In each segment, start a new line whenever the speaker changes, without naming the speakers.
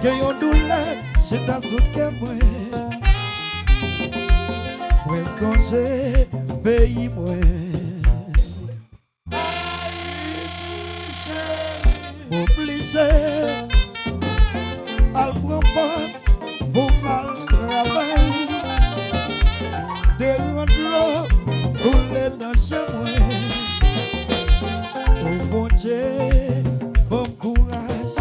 Que yon douleur, c'est un souke moi. Moi songe pays moi. M'oblige à l'prendre pour mal travail. De rendre l'eau pour les dans chez moi. Oh mon Dieu, bon courage.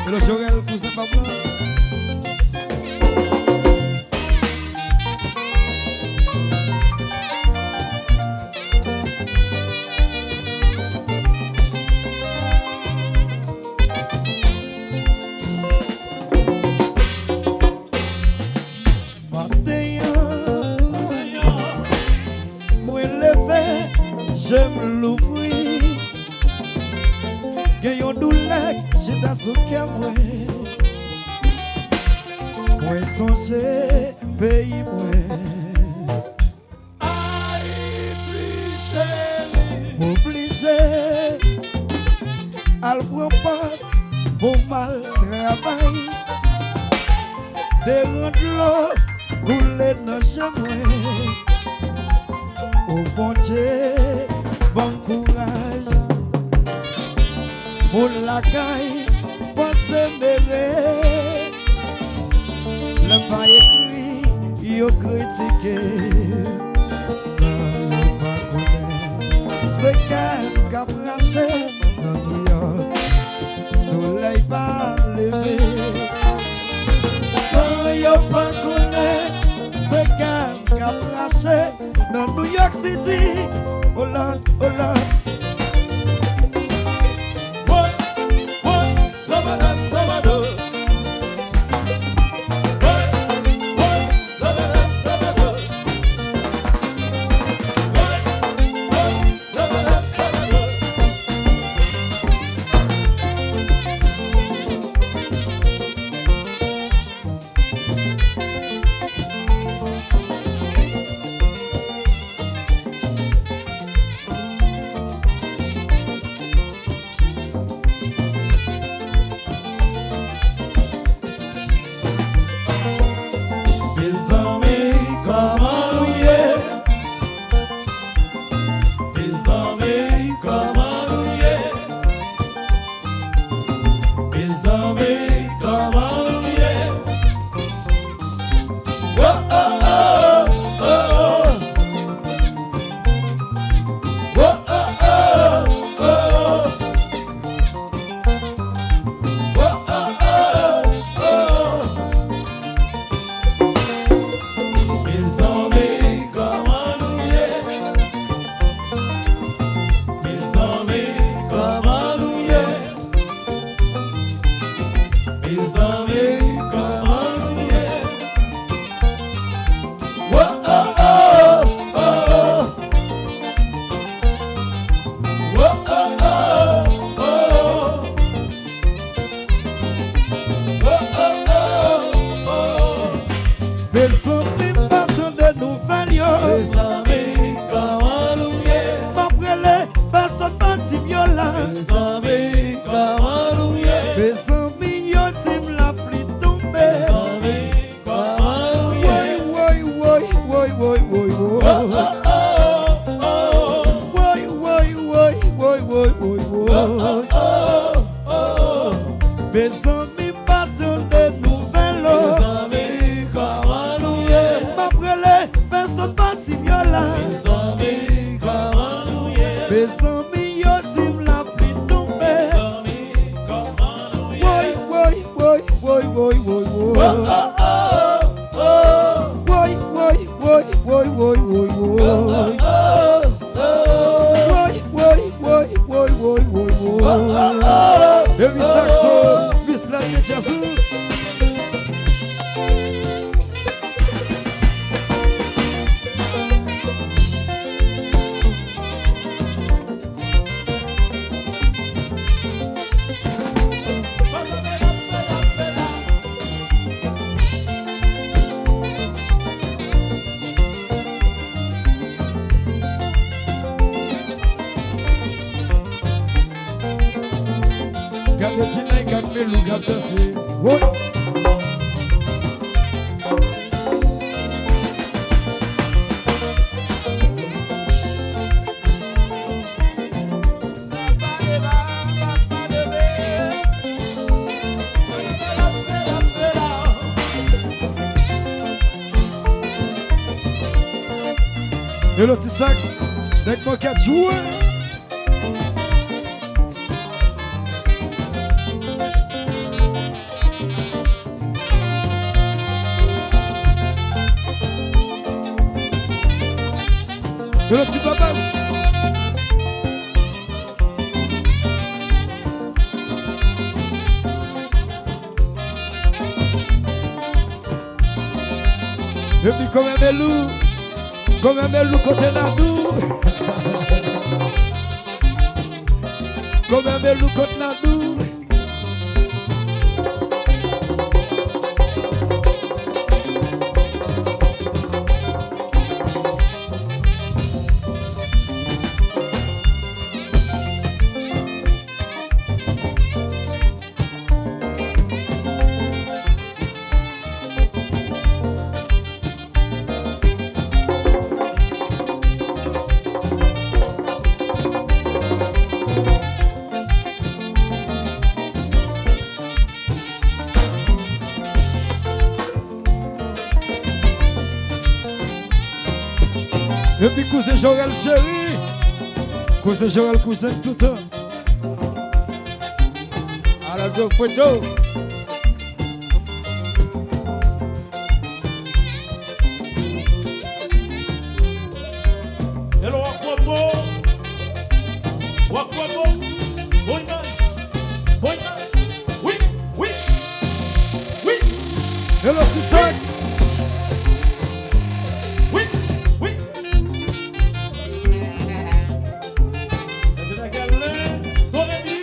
Et le Jorel pour sa papa. J'aime l'ouvrir, que yon douleur, j'ai dans ce cœur, moi songe, pays, moi. Haïti, chérie, m'oblige, à le prendre pour mal travail, de rendre l'eau couler dans chez moi. Oh bon Dieu, bon courage pour la caille, pour se mêler. Le pas écrit, il critiqué, sans le pas connaître. C'est qu'elle qui a branché dans New York, soleil pas levé. Sans le pas connaître, c'est qu'elle qui a branché dans New York City. Oh Lord, oh Lord. Every saxo, Miss Larry Jazoo. machine là, il a mis le cap danser. Oui. Et le petit sax, avec mon 4 joueurs. Et le petit papas. Et puis comme un loup. Comme un loup côté Nadou. Comme un loup côté Nadou. Et puis cousin Jorel chéri, cousin Jorel cousin tout le temps.
Alors go photo.
Hello Aquabo, Aquabo, boy nice, oui, oui, oui.
Hello petit sax.
Oui, oui. Est-ce que la galère, son ami?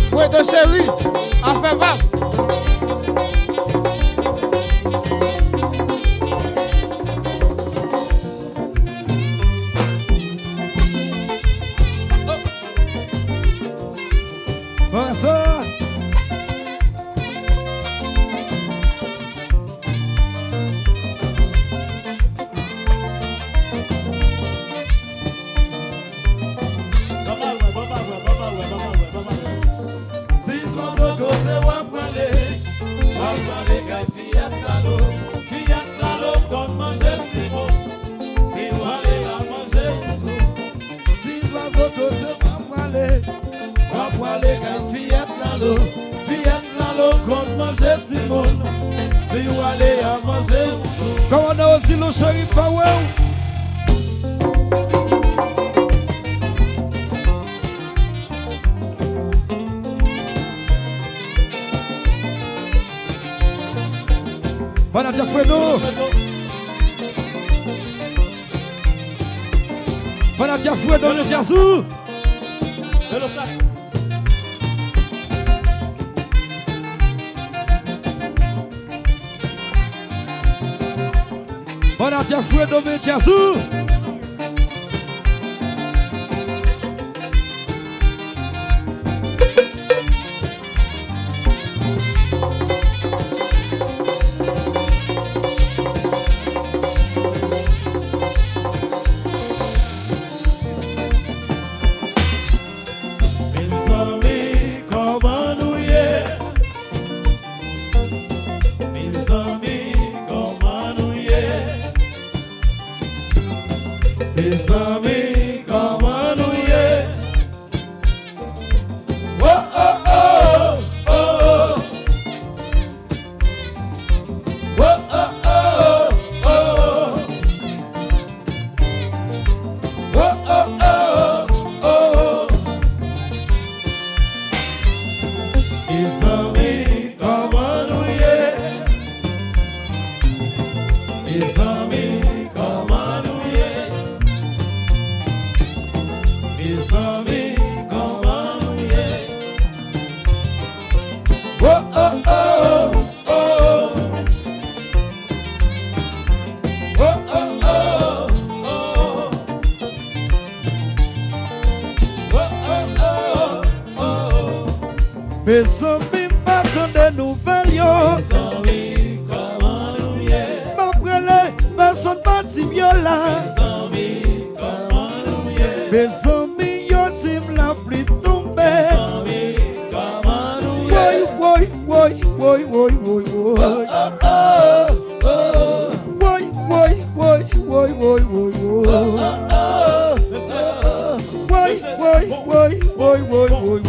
Photo chéri, en fait va.
Passa. Si oiseaux côté wa prale, kay fiat nalo kon manger simo. Si wale a manger tout. Si oiseaux côté wa prale kay fiat nalo kon manger simo. Si wale a manger tout. Comment on a aussi le chéri pas ouais. Bana Tiafredo. Bana Tiafredo le Tiazou.
Hello sax.
Bana Tiafredo le Tiazou. Mes amis, comment nous y est? Oh oh oh oh oh. Oh oh oh oh. Oh oh oh oh. Mes amis, comment nous y est? Mes amis, comment nous y est? Mes amis m'attendent des nouvelles yo.
Mes amis, comment nous y est?
M'apprenez, personne pas dit viola.
Mes amis, comment nous y est?
Mes amis yo tim la pluie tombée.
Mes amis, comment nous y est?
Woy, woy, woy, woy, woy, woy, woy. Woy, woy, woy, woy, woy, woy, woy. Woy, woy, woy, woy, woy, woy, woy.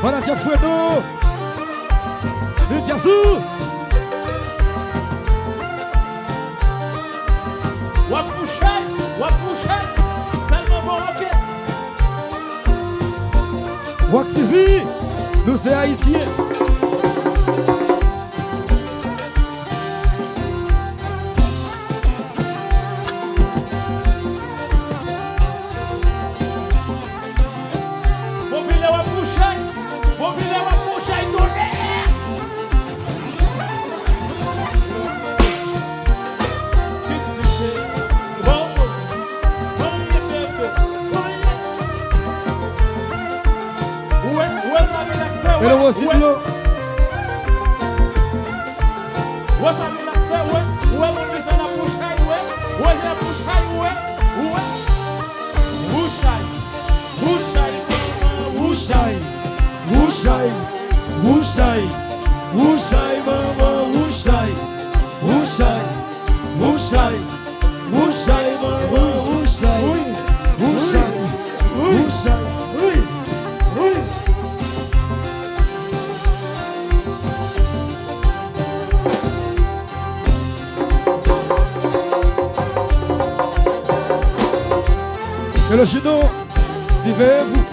Voilà, tiens, Fouedo. Le Tiazou. Wak TV, nous c'est haïtiens. Et le voici de l'eau. Et le chino, suivez-vous.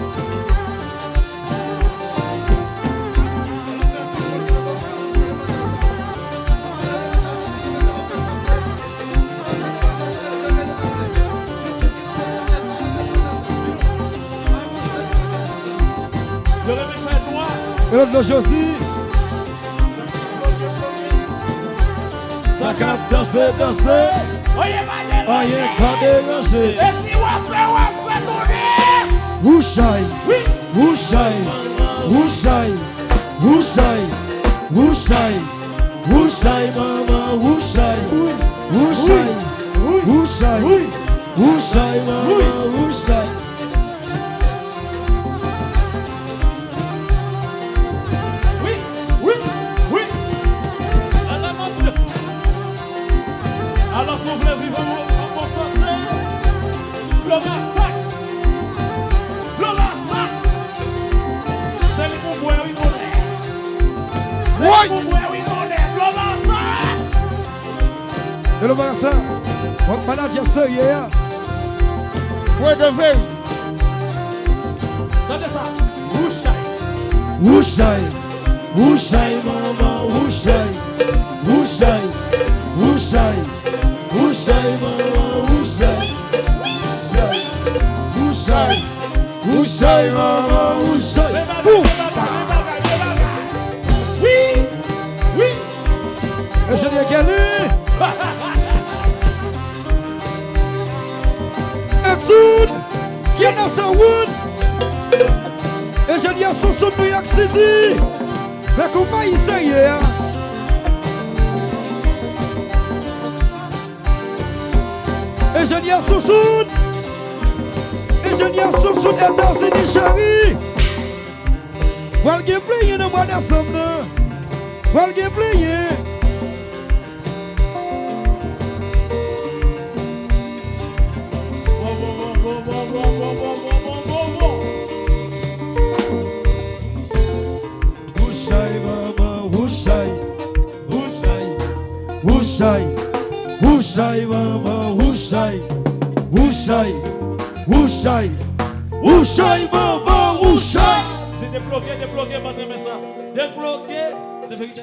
Et l'autre de Josie. Ça cap danser, danser. Oye, pas déranger. Wushai, wushai, wushai, wushai, wushai, wushai, mama, wushai, wushai, wushai, wushai, mama, wushai.
Alors, si vous voulez vivre en concentré, le massacre.
Et le Marassa, on va dire ça hier.
Fouet de veille.
Regardez ça. Wushai.
Wushai, wushai, maman, wushai, wushai, wushai, wushai, maman, wushai, wushai, wushai, maman, wushai. Boum.
Oui, oui.
Et je l'ai gagné. Exoud, qui est dans sa wood. Et je dis à son son New York City. Mais comment il s'est hier? Et je dis à son son. Et je dis à son son États-Unis chérie. Well, give play dans le mois décembre. Well, give play. Wushai, wushai, mama, wushai, wushai, wushai, wushai, mama, wushai.
C'est débloqué, débloqué, madame, ça. Débloqué, c'est vérité.